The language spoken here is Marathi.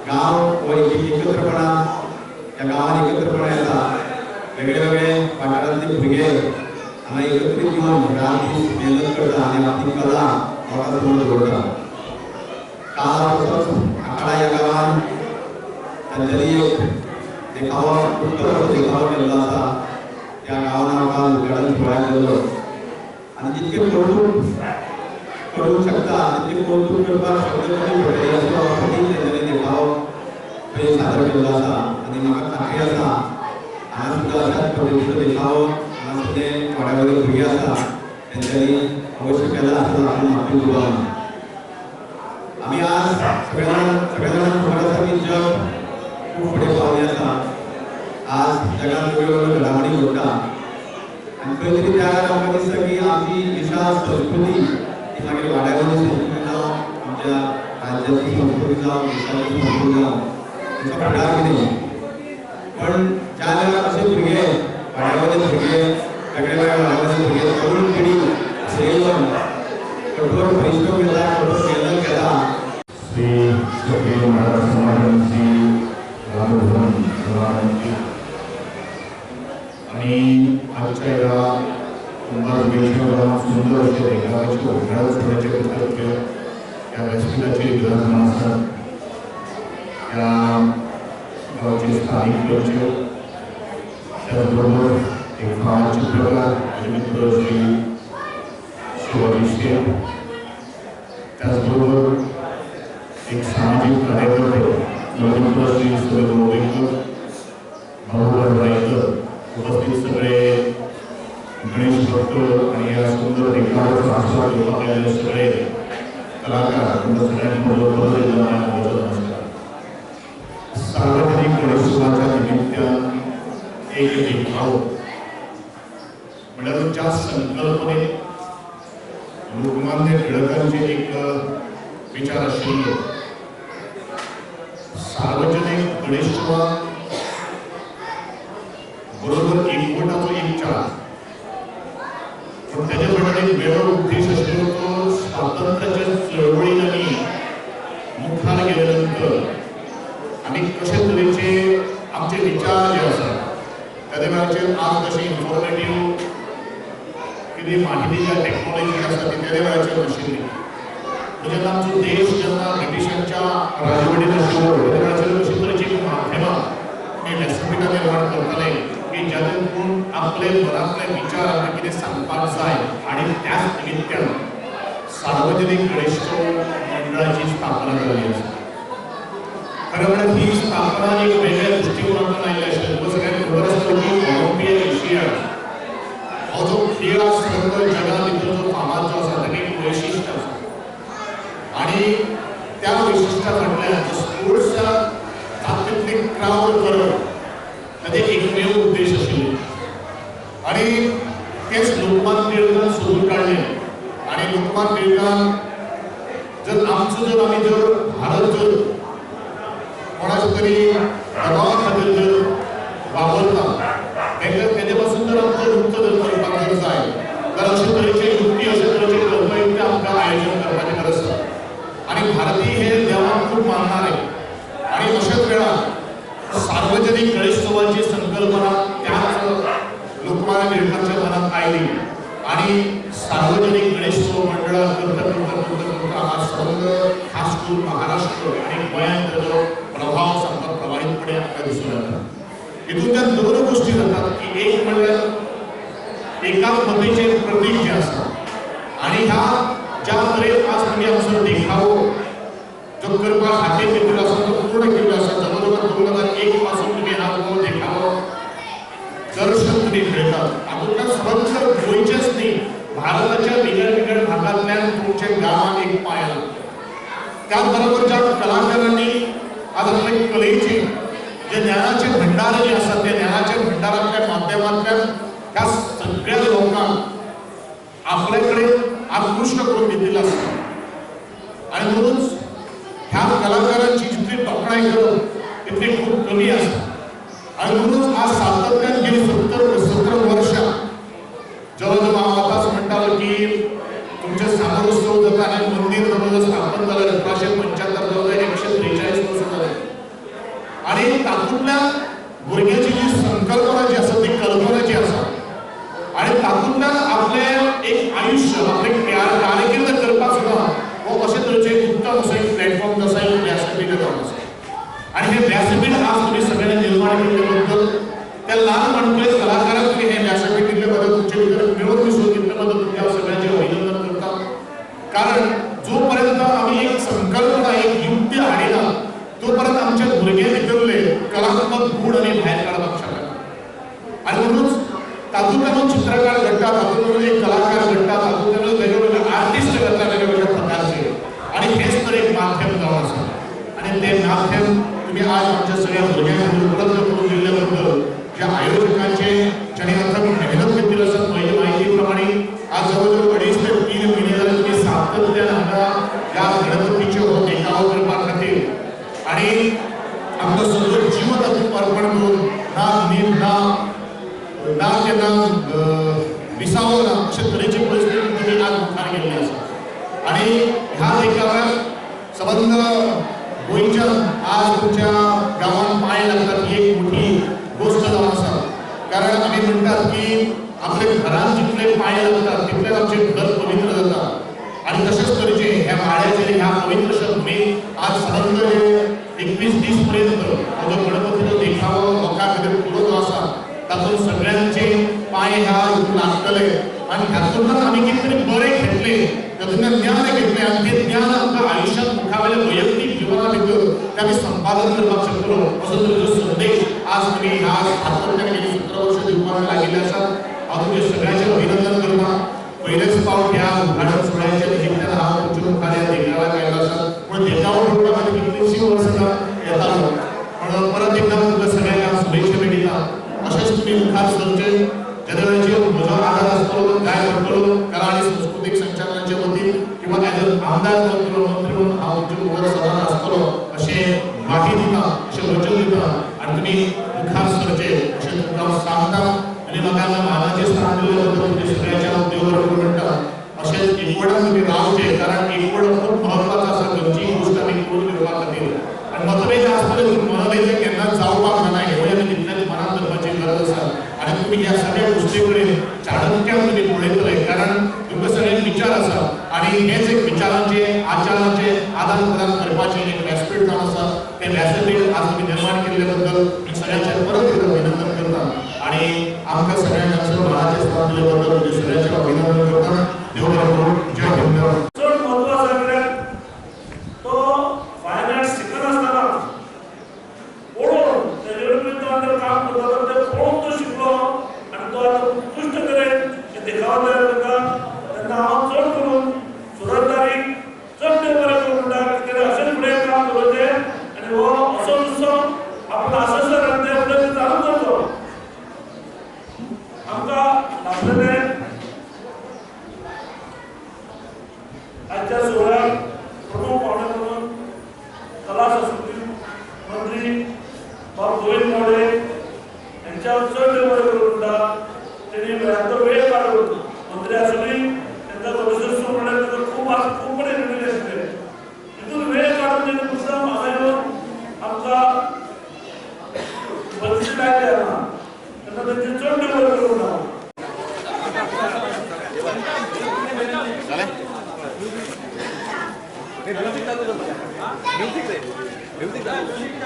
गाव व एकत्रपणा या गावात एकत्रपणा येता वेगळे वाठारांतले भुरगे हांगा एकत्रीत येवन राती मेहनत करता आनी आपली कला लोकां समोर दवरता। काल आंकडा या गावान तांच्यानी एक देखावो उत्तर देखावो केल्लो आसा। त्या गावान आमकां उद्घाटन सोहळ्याक गेल्लो आनी जितके करूंक शकता तितले कौतुक करपाक शब्द कमी पडले असो तांच्यानी देखावो सादर केल्लो आसा आनी म्हाका खात्री आसा हांगा सुद्दां अशाच पद्दतीचो देखावो हांगा सुद्दां थोड्या वेगळे भुरगे आसा तेंच्यांनी अवश्य केला आसा हांव म्हाका दुबाव। आमी आज सगळे जाणांक खबर आसा की जग खूब फुडें पावलें आसा। आज जगात वेगवेगळ्यो घडामोडी घडटा आनी खंय तरी त्या वेळार आमकां दिसता की आमची विशाल संस्कृती ही मागीर वाड्यावयली संस्कृती जावं आमच्या राज्याची संस्कृती जावं देशाची संस्कृती जावं ताचो फुडार कितें। पण ज्या वेळार अशे भुरगे वाड्यावयले भुरगे वेगवेगळ्या वाड्यावयले भुरगे तरूण पिढी येवन कठोर परिश्रम केला कठोर मेहनत केला। श्री सखी महाराज समाजांची आणि आजच्या या सुंदर असे गावाचे उघडाचे कृतज्ञ या व्यासपीठाचे गरज असतात या गावचे स्थानिक लोक त्याचबरोबर एक महान चित्रकार मित्र श्री शिवाजी त्याचबरोबर एक सामाजिक कार्यकर्ते नवमित्र श्री सुरेश मोवेकर भाऊराव रायकर उपस्थित सगळे गणेश भक्त आणि या सुंदर देखाव्याचा आस्वाद घेतलेले सगळे कलाकार सगळ्यांबरोबर सार्वजनिक गणेशोत्सवाच्या निमित्तान एक देखावो म्हणल्यार ज्या संकल्पनेत लोकमान्य टिळकांचे एक विचार आशिल्लो सार्वजनिक गणेशोत्सव बरोबर एकवटाचो एक चार पण त्याच्या फाटल्यान एक वेगळो उद्देश आशिल्लो तो स्वातंत्र्याच्या चळवळीन आमी मुखार गेले नंतर आमी कशे तरेचे आमचे विचार जे आसा त्या देवाचेर आज कशी इन्फॉर्मेटिव्ह कितें माहिती ज्या टॅक्नॉलॉजी आसा ती त्या देवाचेर नाशिल्ली। म्हणजे आमचो देश जेन्ना ब्रिटिशांच्या राजवटीन आशिल्लो त्या वेळाचेर कशी तरेची माध्यमां हे व्यासपीठां निर्माण करताले की ज्यातून कोण आपले मनातले विचार आमकां कितें सांगपाक जाय आनी त्याच निमित्तान सार्वजनिक गणेशोत्सव मंडळाची स्थापना जाल्ली आसा। खरें म्हळ्यार ही स्थापना एक वेगळ्या दृश्टिकोनांतल्यान आयिल्ली आशिल्ली। तुमकां सगळ्यांक खबर आसतली की ऑलिंपिक एशिया हो जो खेळ सगळ्या जगा भितर जो फामाद जो आसा ताचें एक वैशिश्ट आसा आनी त्या वैशिश्ट्या फाटल्यान स्पोर्ट्सच्या तातूंतली क्राउड करप ताचे एकमेव उद्देश आशिल्ले आनी तेच लोकमान्य टिळकान सोदून काडलें। आनी लोकमान्य टिळकान जर आमी जर भारत जर कोणाच्या तरी दबावा खातीर जर वावरता तेजे पासून जर आमकां मुक्त करपाक जर जाय तर अशे तरेचे युक्ती अशे तरेचे कर्मयुक्त आमकां आयोजन करपाचें गरज आसा। आनी भारतीय हे देवाक खूब मानणारे आनी अशाच वेळार सार्वजनिक गणेशोत्सवाची संकल्पना त्याच लोकमान्य टिळकांच्या मनात आयली आनी सार्वजनिक गणेशोत्सव मंडळां करता आज समग्र खास करून महाराष्ट्र आनी गोंयांत ताचो प्रभाव सामको प्रभावीतपणे आमकां दिसून येता। हितून त्या दोन गोष्टी जातात की एक म्हणल्यार एकात्मतेचें प्रतीक जें आसा आनी ह्या ज्या तरेन आज तुमी आमचो देखावो जो करपाक हातीर घेतिल्लो आसा तो पूर्ण केल्लो आसा। जवळ 2001 पासून तुमी हा जो देखावो दर्शन तुमी खेळटात हातूंतल्यान समग्र गोंयचेच न्ही भारताच्या वेगळ्या भागांतल्यान तुमच्या गांवांत एक पांय आला। त्याच बरोबर ज्या कलाकारांनी आज आपले कलेचे जे ज्ञानाचे भंडार जे आसात त्या ज्ञानाच्या भंडारांतल्या माध्यमांतल्यान ह्या सगळ्या लोकांक आपले कडेन आकृष्ट करून दिल्लो आसा आनी म्हणूनच ह्या कलाकारांची जितली तोखणाय करप तितली खूब कमी आसा। आनी म्हणूनच आज सातत्यान गेली 70 वर्षां जवळ हांव आतांच म्हणटालो की तुमचे सामरोत्सव जाता आनी मंदिर जवळ स्थापन जालें 1975 जवळ 143 वर्सां जालें आणि तातूंतल्या भुरग्याची जी संकल्पना जी आसा ती कल्पना जी आसा आणि तातूंतल्यान आपले एक आयुष्य आपले कारकीर्द करपाक सुद्दां हो अशे तरेचे उत्तम असो एक प्लॅटफॉर्म आसा एक व्यासपीठ जावन आसा आणि हे व्यासपीठ आज तुम्ही सगळ्यांनी निर्माण केले बद्दल त्या लहान म्हणटले कलाकारांक तुम्ही हे व्यासपीठ दिल्ले बद्दल तुमचे भितर मिळून मिसळून घेतले बद्दल तुमच्या सगळ्यांचे अभिनंदन करता कारण जोपर्यंत आम्ही एक संकल्पना एक युक्ती हाडिना तोपर्यंत आमच्या भुरगे भितरले कलात्मक गूण आमी भायर काडपाक शकना आणि म्हणूनच तातूंतल्यान चित्रकार घडटा तातूंतल्यान एक कलाकार घडटा तातूंतल्यान वेगवेगळे आर्टिस्ट घडटा वेगवेगळ्या प्रकारचे आणि हेच तर एक माध्यम जावन आसा आणि ते माध्यम तुम्ही आज आमच्या सगळ्या भुरग्यांक उपलब्ध करून दिल्ले बद्दल ज्या आयोजकांचे ज्यांनी अथक मेहनत घेतली आसा पहिली माहिती प्रमाणे आज जवळजवळ 2.5 ते 3 महिने जाले तुम्ही सातत्यान हांगा ह्या गणपतीचे हो देखाव करपा खातीर आणि आमचो सगळो जीव तातूंत अर्पण करून ना केन्ना विसावो ना अशे तरेची परिस्थिती तुम्ही आज मुखार गेल्ली आसा आणि ह्या देखाव्याक संबंध गोंयच्या आज तुमच्या गांवांत पांय लागतात ही एक मोठी गोष्ट जावन आसा कारण आमी म्हणटात की आपले घरांत जितले पांय लागतात तितलेच आमचे घर पवित्र जाता आणि तशेंच तरेचे ह्या माळ्याचेर ह्या पवित्र भूमीक आज संबंध 21 दीस पर्यंत हो जो गणपतीचो देखावो लोकां खातीर पुरो जो आसा तातूंत सगळ्यांचे पांय ह्या लागतले आणि हातूंतल्यान आमी कितें तरी बरें घेतले तातूंतल्यान ज्ञान घेतले आणि ते ज्ञान आमकां आयुश्यांत मुखावेल्या वैयक्तीक जिवना भितर ते आमी संपादन करपाक शकतलो असो तरेचो संदेश आज तुमी ह्या 17 वर्ष दिवपाक लागिल्ले आसात हांव तुमचे सगळ्यांचे अभिनंदन करता पयलेच फावट ह्या उद्घाटन सोहळ्याच्या निमित्तान हांव तुमच्या मुखार ह्या देखाव्याक आयिल्लो आसा पूण देखावो करपाक आमी कितलींशीं वर्सां येतालो पण परत एकदा तुमकां सगळ्यांक हांव शुभेच्छा दिता अशेंच तुमी मुखार सरचे ज्या वेळाचेर म्हजो आदार आसतलो काय करतलो कला आनी संस्कृतीक संचालनाचे वतीन किंवा एज आमदार करतलो मंत्री म्हणून हांव तुमचे मुखार सदांच आसतलो अशें वाटी दिता अशें वचन दिता आनी तुमी मुखार सरचे अशें तुमकां हांव सांगता आनी म्हाका हांगा मानाचें स्थान दिल्ले बद्दल तुमचे सगळ्यांचे हांव देव बरें म्हणटा अशेंच एकवटान तुमी रावचे कारण एकवट खूब महत्वाचो आसा खंयचीय गोश्ट आमी करून घेवपा खातीर आनी मतभेद आसतले मनभेद केन्नाच जावपाक जायना हेवूय आमी तितल्याच मनांत धरपाची गरज आसा आनी तुमी ह्या सगळ्या गोश्टी कडेन चाणक्यान तुमी पळयतले कारण तुमकां सगळ्यांक विचार आसा आनी हेच एक विचारांचे आचारांचे आदान प्रदान करपाचें एक व्यासपीठ जावन आसा तें व्यासपीठ आज तुमी निर्माण केल्ले बद्दल सगळ्यांचे परत एकदा अभिनंदन करता आनी आमकां सगळ्यांक आमच्या मनाचें स्थान दिले बद्दल तुमचे सगळ्यांचे अभिनंदन करता देव बरें करूं जय हिंद चड महत्व आसा कित्याक तो फायन आर्ट्स शिकनासतना पळोवन तेजे कडेन तो अंदर काम करता ते पळोवन तो शिकलो आनी तो आतां उत्कृश्ट तरेन हे देखाव तयार करता तेन्ना हांव चड करून सुरतदारी चड देव बरें करूं म्हणटा कित्याक अशेंच फुडें काम करचें आनी हो असो दुसरो आपलो आसोसर आनी ते फुडें चालू करचो आमकां लागलेलें आजच्या सोहळ्याक प्रमुख पाहुणे म्हणून कला संस्कृती मंत्री बाब गोविंद गावडे यांच्या चड देव बरें करूं म्हणटा तेणी वेळाचो वेळ काडून मंत्री आसली तेंका कमिशनर सुप्रडंट खूब कडेन मेळिल्ले आसले तितून वेळ काडून तेणी मुद्दाम हांगा येवन आमकां बक्षीस लायले आसा तेन्ना तेंचे चड देव बरें करूं म्हणटा म्युझिक